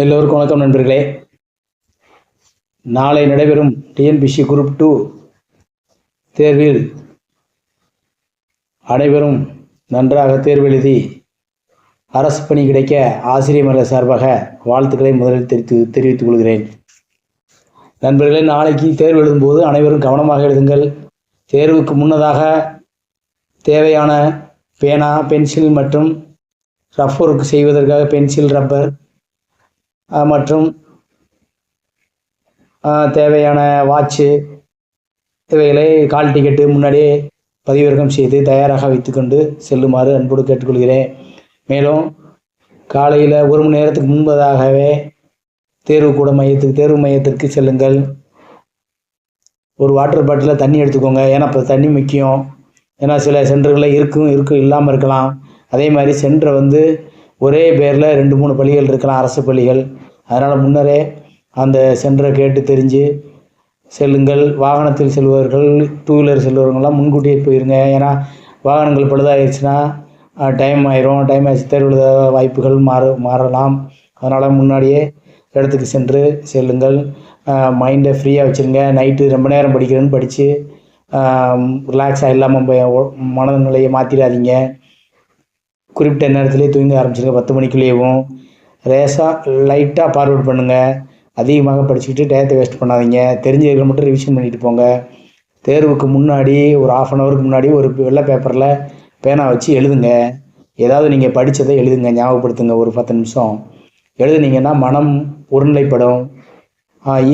எல்லோருக்கும் வணக்கம் நண்பர்களே. நாளை நடைபெறும் டிஎன்பிஎஸ்சி குரூப் 2 தேர்வில் அனைவரும் நன்றாக தேர்வு எழுதி அரசு பணி கிடைக்க ஆசிரியர் சார்பாக வாழ்த்துக்களை முதலில் தெரிவித்துக் கொள்கிறேன். நண்பர்களே, நாளைக்கு தேர்வு எழுதும்போது அனைவரும் கவனமாக எழுதுங்கள். தேர்வுக்கு முன்னதாக தேவையான பேனா, பென்சில் மற்றும் ரஃப் ஒர்க் செய்வதற்காக பென்சில், ரப்பர் மற்றும் தேவையான வாட்சு இவைகளை கால் டிக்கெட்டு முன்னாடியே பதிவிறக்கம் செய்து தயாராக வைத்துக்கொண்டு செல்லுமாறு அன்போடு கேட்டுக்கொள்கிறேன். மேலும் காலையில் 1 மணி நேரத்துக்கு முன்பதாகவே தேர்வு மையத்திற்கு செல்லுங்கள். ஒரு வாட்டர் பாட்டிலில் தண்ணி எடுத்துக்கோங்க. ஏன்னா இப்போ தண்ணி முக்கியம். ஏன்னா சில சென்டர்களில் இருக்கும் இல்லாமல் இருக்கலாம். அதே மாதிரி சென்டரை ஒரே பேரில் 2-3 பள்ளிகள் இருக்கலாம், அரசு பள்ளிகள். அதனால் முன்னரே அந்த சென்டரை கேட்டு தெரிஞ்சு செல்லுங்கள். வாகனத்தில் செல்பவர்கள், 2 வீலர் செல்பவர்கள்லாம் முன்கூட்டியே போயிருங்க. ஏன்னா வாகனங்கள் பழுதாகிடுச்சுன்னா டைம் ஆயிடுச்சு, தேர்வு எழுத வாய்ப்புகள் மாறலாம். அதனால் முன்னாடியே இடத்துக்கு சென்று செல்லுங்கள். மைண்டை ஃப்ரீயாக வச்சுருங்க. நைட்டு ரொம்ப நேரம் படிக்கிறேன்னு படித்து ரிலாக்ஸாக இல்லாமல் மனநிலையை மாற்றிடாதீங்க. குறிப்பிட்ட நேரத்துலேயே தூங்க ஆரம்பிச்சிருங்க. 10 மணிக்குள்ளேயும் லைட்டாக ஃபார்வர்ட் பண்ணுங்கள். அதிகமாக படிச்சுக்கிட்டு டயத்தை வேஸ்ட் பண்ணாதீங்க. தெரிஞ்சவர்களை மட்டும் ரிவிஷன் பண்ணிட்டு போங்க. தேர்வுக்கு முன்னாடி ஒரு 1/2 ஹவருக்கு முன்னாடி ஒரு வெள்ளை பேப்பரில் பேனா வச்சு எழுதுங்க. ஏதாவது நீங்கள் படித்ததை எழுதுங்க, ஞாபகப்படுத்துங்க. ஒரு 10 நிமிஷம் எழுதுனீங்கன்னா மனம் ஒருநிலைப்படும்.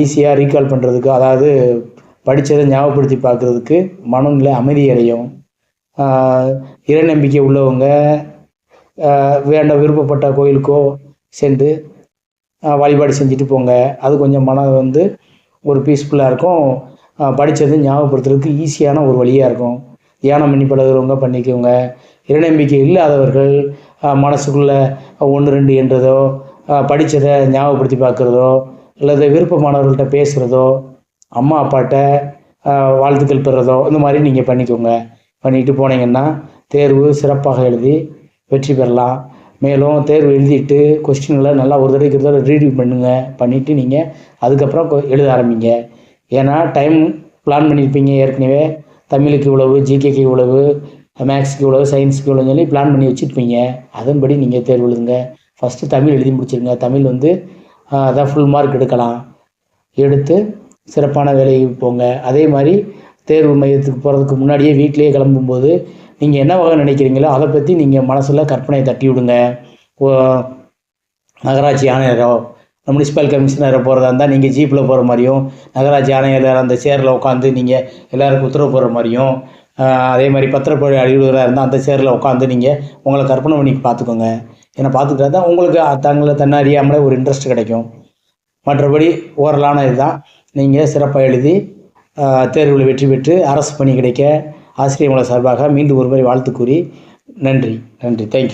ஈஸியாக ரீகால் பண்ணுறதுக்கு, அதாவது படித்ததை ஞாபகப்படுத்தி பார்க்குறதுக்கு மனநிலை அமைதி அடையும். இறை நம்பிக்கை உள்ளவங்க விருப்பப்பட்ட கோயிலுக்கோ சென்று வழிபாடு செஞ்சுட்டு போங்க. அது கொஞ்சம் மனம் ஒரு பீஸ்ஃபுல்லாக இருக்கும். படித்தது ஞாபகப்படுத்துறதுக்கு ஈஸியான ஒரு வழியாக இருக்கும். தியானம் பண்ணி பழகுறவங்க பண்ணிக்கோங்க. இறைநம்பிக்கை இல்லாதவர்கள் மனசுக்குள்ளே 1-2 என்றதோ, படித்ததை ஞாபகப்படுத்தி பார்க்குறதோ, அல்லது விருப்பமானவர்கள்ட்ட பேசுகிறதோ, அம்மா அப்பாட்ட வாழ்த்துக்கள் பெறுறதோ, இந்த மாதிரி நீங்கள் பண்ணிக்கோங்க. பண்ணிட்டு போனீங்கன்னா தேர்வு சிறப்பாக எழுதி வெற்றி பெறலாம். மேலும் தேர்வு எழுதிட்டு கொஸ்டின்களை நல்லா ஒரு தடவை ரீடிங் பண்ணிவிட்டு நீங்கள் அதுக்கப்புறம் எழுத ஆரம்பிங்க. ஏன்னா டைம் பிளான் பண்ணியிருப்பீங்க ஏற்கனவே. தமிழுக்கு இவ்வளவு, ஜிகேக்கு இவ்வளவு, மேக்ஸுக்கு இவ்வளவு, சயின்ஸுக்கு இவ்வளோன்னு சொல்லி பிளான் பண்ணி வச்சுருப்பீங்க. அதன்படி நீங்கள் தேர்வு எழுதுங்க. ஃபஸ்ட்டு தமிழ் எழுதி முடிச்சிருங்க. தமிழ் அதான் ஃபுல் மார்க் எடுக்கலாம். எடுத்து சிறப்பான வேலைக்கு போங்க. அதே மாதிரி தேர்வு மையத்துக்கு போகிறதுக்கு முன்னாடியே வீட்டிலேயே கிளம்பும்போது நீங்கள் என்ன வகை நினைக்கிறீங்களோ அதை பற்றி நீங்கள் மனசில் கற்பனையை தட்டி விடுங்க. நகராட்சி ஆணையரோ, முனிசிபல் கமிஷனரை போகிறதா இருந்தால் நீங்கள் ஜீப்பில் போகிற மாதிரியும், நகராட்சி ஆணையர் அந்த சேரில் உட்காந்து நீங்கள் எல்லாருக்கும் உத்தரவு போடுற மாதிரியும், அதே மாதிரி பத்திரப்படி அலுவலராக இருந்தால் அந்த சேரில் உட்காந்து நீங்கள் உங்களை கற்பனை பண்ணி பார்த்துக்கோங்க. ஏன்னா பார்த்துக்கிட்டா தான் உங்களுக்கு தன்னறியாமலே ஒரு இன்ட்ரெஸ்ட் கிடைக்கும். மற்றபடி ஓரலான இதுதான். நீங்கள் சிறப்பாக எழுதி தேர்வில் வெற்றி பெற்று அரசு பணி கிடைக்க ஆசிரியர் சார்பாக மீண்டும் ஒருமுறை வாழ்த்து கூறி நன்றி. தேங்க்யூ.